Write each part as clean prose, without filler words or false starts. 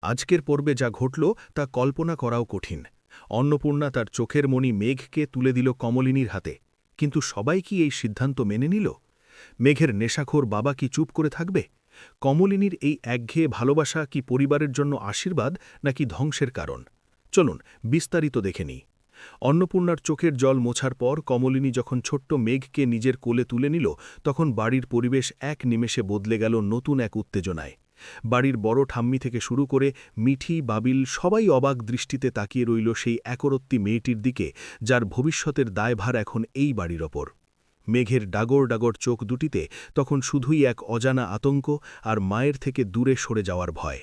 আজকের পর্বে যা ঘটল তা কল্পনা করাও কঠিন। অন্নপূর্ণা তার চোখের মণি মেঘকে তুলে দিল কমলিনীর হাতে। কিন্তু সবাই কি এই সিদ্ধান্ত মেনে নিল? মেঘের নেশাখোর বাবা কি চুপ করে থাকবে? কমলিনীর এই একঘেয়ে ভালোবাসা কি পরিবারের জন্য আশীর্বাদ নাকি ধ্বংসের কারণ? চলুন বিস্তারিত দেখে নিই। অন্নপূর্ণার চোখের জল মোছার পর কমলিনী যখন ছোট্ট মেঘকে নিজের কোলে তুলে নিল, তখন বাড়ির পরিবেশ এক নিমেষে বদলে গেল নতুন এক উত্তেজনায়। বাড়ির বড় ঠাম্মি থেকে শুরু করে মিঠি, বাবিল সবাই অবাক দৃষ্টিতে তাকিয়ে রইল সেই একরত্তি মেয়েটির দিকে, যার ভবিষ্যতের দায়ভার এখন এই বাড়ির ওপর। মেঘের ডাগর ডাগর চোখ দুটিতে তখন শুধুই এক অজানা আতঙ্ক আর মায়ের থেকে দূরে সরে যাওয়ার ভয়।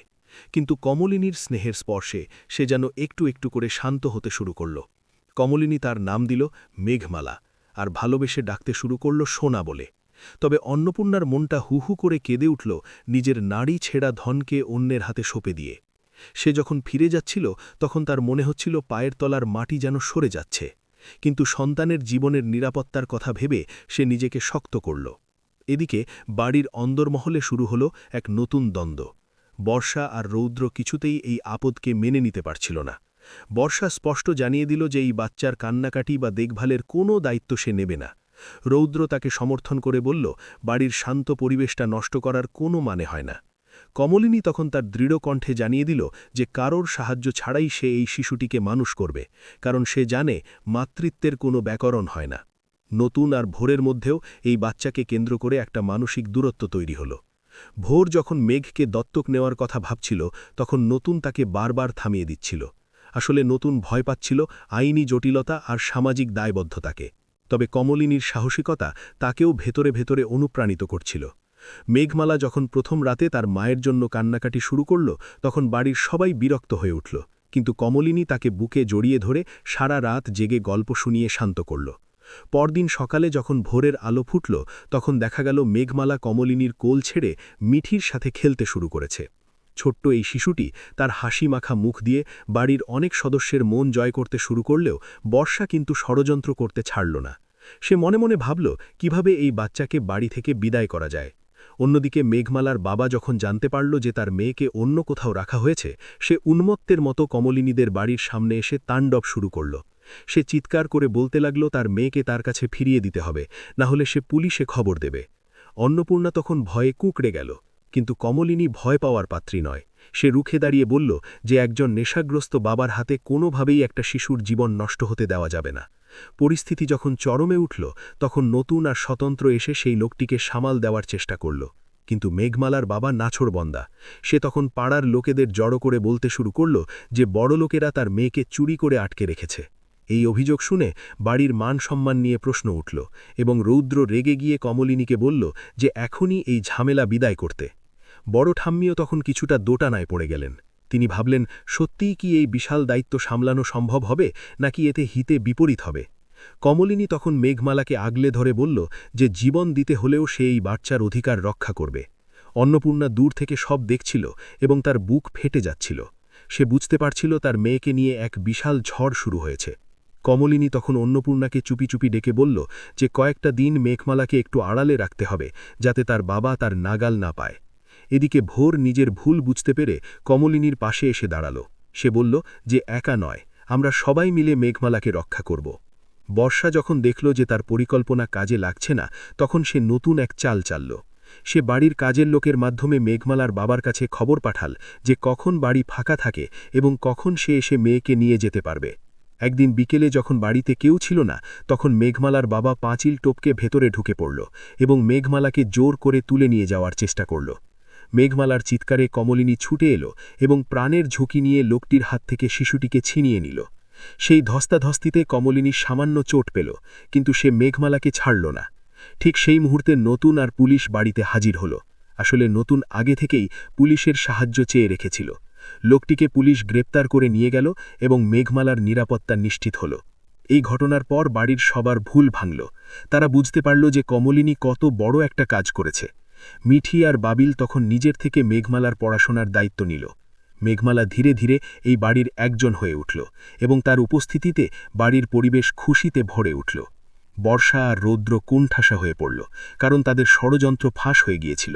কিন্তু কমলিনীর স্নেহের স্পর্শে সে যেন একটু একটু করে শান্ত হতে শুরু করল। কমলিনী তার নাম দিল মেঘমালা, আর ভালোবেসে ডাকতে শুরু করল সোনা বলে। তবে অন্নপূর্ণার মনটা হু হু করে কেঁদে উঠল নিজের নাড়ি ছেঁড়া ধনকে অন্যের হাতে সঁপে দিয়ে। সে যখন ফিরে যাচ্ছিল তখন তার মনে হচ্ছিল পায়ের তলার মাটি যেন সরে যাচ্ছে। কিন্তু সন্তানের জীবনের নিরাপত্তার কথা ভেবে সে নিজেকে শক্ত করল। এদিকে বাড়ির অন্দরমহলে শুরু হল এক নতুন দ্বন্দ্ব। বর্ষা আর রৌদ্র কিছুতেই এই আপদকে মেনে নিতে পারছিল না। বর্ষা স্পষ্ট জানিয়ে দিল যে এই বাচ্চার কান্নাকাটি বা দেখভালের কোনো দায়িত্ব সে নেবে না। রৌদ্র তাকে সমর্থন করে বলল, বাড়ির শান্ত পরিবেশটা নষ্ট করার কোনো মানে হয় না। কমলিনী তখন তার দৃঢ় কণ্ঠে জানিয়ে দিল যে কারোর সাহায্য ছাড়াই সে এই শিশুটিকে মানুষ করবে, কারণ সে জানে মাতৃত্বের কোনো ব্যাকরণ হয় না। নতুন আর ভোরের মধ্যেও এই বাচ্চাকে কেন্দ্র করে একটা মানসিক দূরত্ব তৈরি হল। ভোর যখন মেঘকে দত্তক নেওয়ার কথা ভাবছিল, তখন নতুন তাকে বারবার থামিয়ে দিচ্ছিল। আসলে নতুন ভয় পাচ্ছিল আইনি জটিলতা আর সামাজিক দায়বদ্ধতাকে। তবে কমলিনীর সাহসিকতা তাকেও ভেতরে ভেতরে অনুপ্রাণিত করছিল। মেঘমালা যখন প্রথম রাতে তার মায়ের জন্য কান্নাকাটি শুরু করল, তখন বাড়ির সবাই বিরক্ত হয়ে উঠল। কিন্তু কমলিনী তাকে বুকে জড়িয়ে ধরে সারা রাত জেগে গল্প শুনিয়ে শান্ত করল। পরদিন সকালে যখন ভোরের আলো ফুটল, তখন দেখা গেল মেঘমালা কমলিনীর কোল ছেড়ে মিঠির সাথে খেলতে শুরু করেছে। ছোট্ট এই শিশুটি তার হাসি মাখা মুখ দিয়ে বাড়ির অনেক সদস্যের মন জয় করতে শুরু করলেও বর্ষা কিন্তু ষড়যন্ত্র করতে ছাড়ল না। সে মনে মনে ভাবল কিভাবে এই বাচ্চাকে বাড়ি থেকে বিদায় করা যায়। অন্যদিকে মেঘমালার বাবা যখন জানতে পারল যে তার মেয়েকে অন্য কোথাও রাখা হয়েছে, সে উন্মত্তের মতো কমলিনীদের বাড়ির সামনে এসে তাণ্ডব শুরু করল। সে চিৎকার করে বলতে লাগল তার মেয়েকে তার কাছে ফিরিয়ে দিতে হবে, না হলে সে পুলিশে খবর দেবে। অন্নপূর্ণা তখন ভয়ে কুঁকড়ে গেল। কিন্তু কমলিনী ভয় পাওয়ার পাত্রী নয়। সে রুখে দাঁড়িয়ে বলল যে একজন নেশাগ্রস্ত বাবার হাতে কোনোভাবেই একটা শিশুর জীবন নষ্ট হতে দেওয়া যাবে না। পরিস্থিতি যখন চরমে উঠল, তখন নতুন আর স্বতন্ত্র এসে সেই লোকটিকে সামাল দেওয়ার চেষ্টা করল। কিন্তু মেঘমালার বাবা নাছোড়বন্দা। সে তখন পাড়ার লোকেদের জড়ো করে বলতে শুরু করল যে বড়লোকেরা তার মেয়েকে চুরি করে আটকে রেখেছে। এই অভিযোগ শুনে বাড়ির মান সম্মান নিয়ে প্রশ্ন উঠল, এবং রৌদ্র রেগে গিয়ে কমলিনীকে বলল যে এখনই এই ঝামেলা বিদায় করতে। বড় ঠাম্মিও তখন কিছুটা দোটানায় পড়ে গেলেন। তিনি ভাবলেন সত্যিই কি এই বিশাল দায়িত্ব সামলানো সম্ভব হবে, নাকি এতে হিতে বিপরীত হবে। কমলিনী তখন মেঘমালাকে আগলে ধরে বলল যে জীবন দিতে হলেও সে এই বাচ্চার অধিকার রক্ষা করবে। অন্নপূর্ণা দূর থেকে সব দেখছিল এবং তার বুক ফেটে যাচ্ছিল। সে বুঝতে পারছিল তার মেয়েকে নিয়ে এক বিশাল ঝড় শুরু হয়েছে। কমলিনী তখন অন্নপূর্ণাকে চুপি চুপি ডেকে বলল যে কয়েকটা দিন মেঘমালাকে একটু আড়ালে রাখতে হবে, যাতে তার বাবা তার নাগাল না পায়। এদিকে ভোর নিজের ভুল বুঝতে পেরে কমলিনীর পাশে এসে দাঁড়াল। সে বলল যে একা নয়, আমরা সবাই মিলে মেঘমালাকে রক্ষা করব। বর্ষা যখন দেখল যে তার পরিকল্পনা কাজে লাগছে না, তখন সে নতুন এক চাল চালল। সে বাড়ির কাজের লোকের মাধ্যমে মেঘমালার বাবার কাছে খবর পাঠাল যে কখন বাড়ি ফাঁকা থাকে এবং কখন সে এসে মেয়েকে নিয়ে যেতে পারবে। একদিন বিকেলে যখন বাড়িতে কেউ ছিল না, তখন মেঘমালার বাবা পাঁচিল টপকে ভেতরে ঢুকে পড়ল এবং মেঘমালাকে জোর করে তুলে নিয়ে যাওয়ার চেষ্টা করল। মেঘমালার চিৎকারে কমলিনী ছুটে এলো এবং প্রাণের ঝুঁকি নিয়ে লোকটির হাত থেকে শিশুটিকে ছিনিয়ে নিল। সেই ধস্তাধস্তিতে কমলিনী সামান্য চোট পেল, কিন্তু সে মেঘমালাকে ছাড়ল না। ঠিক সেই মুহূর্তে নতুন আর পুলিশ বাড়িতে হাজির হল। আসলে নতুন আগে থেকেই পুলিশের সাহায্য চেয়ে রেখেছিল। লোকটিকে পুলিশ গ্রেপ্তার করে নিয়ে গেল এবং মেঘমালার নিরাপত্তা নিশ্চিত হল। এই ঘটনার পর বাড়ির সবার ভুল ভাঙল। তারা বুঝতে পারল যে কমলিনী কত বড় একটা কাজ করেছে। মিঠি আর বাবিল তখন নিজের থেকে মেঘমালার পড়াশোনার দায়িত্ব নিল। মেঘমালা ধীরে ধীরে এই বাড়ির একজন হয়ে উঠল এবং তার উপস্থিতিতে বাড়ির পরিবেশ খুশিতে ভরে উঠল। বর্ষা আর রৌদ্র কোণঠাসা হয়ে পড়ল, কারণ তাদের ষড়যন্ত্র ফাঁস হয়ে গিয়েছিল।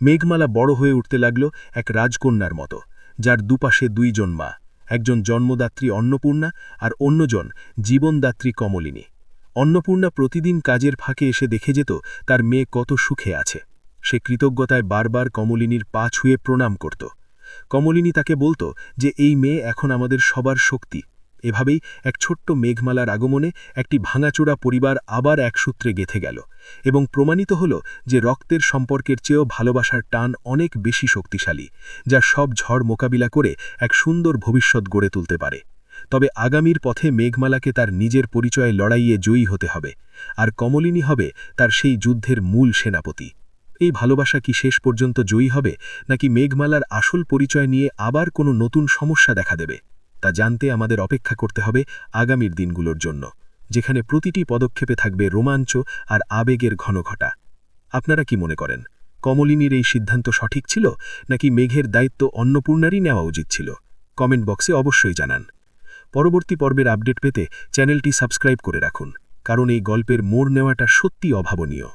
মেঘমালা বড় হয়ে উঠতে লাগল এক রাজকন্যার মতো, যার দুপাশে দুইজন মা, একজন জন্মদাত্রী অন্নপূর্ণা আর অন্যজন জীবনদাত্রী কমলিনী। অন্নপূর্ণা প্রতিদিন কাজের ফাঁকে এসে দেখে যেত তার মেয়ে কত সুখে আছে। সে কৃতজ্ঞতায় বারবার কমলিনীর পা ছুঁয়ে প্রণাম করত। কমলিনী তাকে বলত যে এই মেয়ে এখন আমাদের সবার শক্তি। এভাবেই এক ছোট্ট মেঘমালার আগমনে একটি ভাঙাচোরা পরিবার আবার এক সূত্রে গেঁথে গেল এবং প্রমাণিত হল যে রক্তের সম্পর্কের চেয়েও ভালোবাসার টান অনেক বেশি শক্তিশালী, যা সব ঝড় মোকাবিলা করে এক সুন্দর ভবিষ্যৎ গড়ে তুলতে পারে। তবে আগামীর পথে মেঘমালাকে তার নিজের পরিচয়ে লড়াইয়ে জয়ী হতে হবে, আর কমলিনী হবে তার সেই যুদ্ধের মূল সেনাপতি। এই ভালোবাসা কি শেষ পর্যন্ত জয়ী হবে, নাকি মেঘমালার আসল পরিচয় নিয়ে আবার কোনো নতুন সমস্যা দেখা দেবে? তা জানতে আমাদের অপেক্ষা করতে হবে আগামীর দিনগুলোর জন্য, যেখানে প্রতিটি পদক্ষেপে থাকবে রোমাঞ্চ আর আবেগের ঘনঘটা। আপনারা কি মনে করেন, কমলিনীর এই সিদ্ধান্ত সঠিক ছিল, নাকি মেঘের দায়িত্ব অন্নপূর্ণারই নেওয়া উচিত ছিল? কমেন্ট বক্সে অবশ্যই জানান। পরবর্তী পর্বের আপডেট পেতে চ্যানেলটি সাবস্ক্রাইব করে রাখুন, কারণ এই গল্পের মোড় নেওয়াটা সত্যি অভাবনীয়।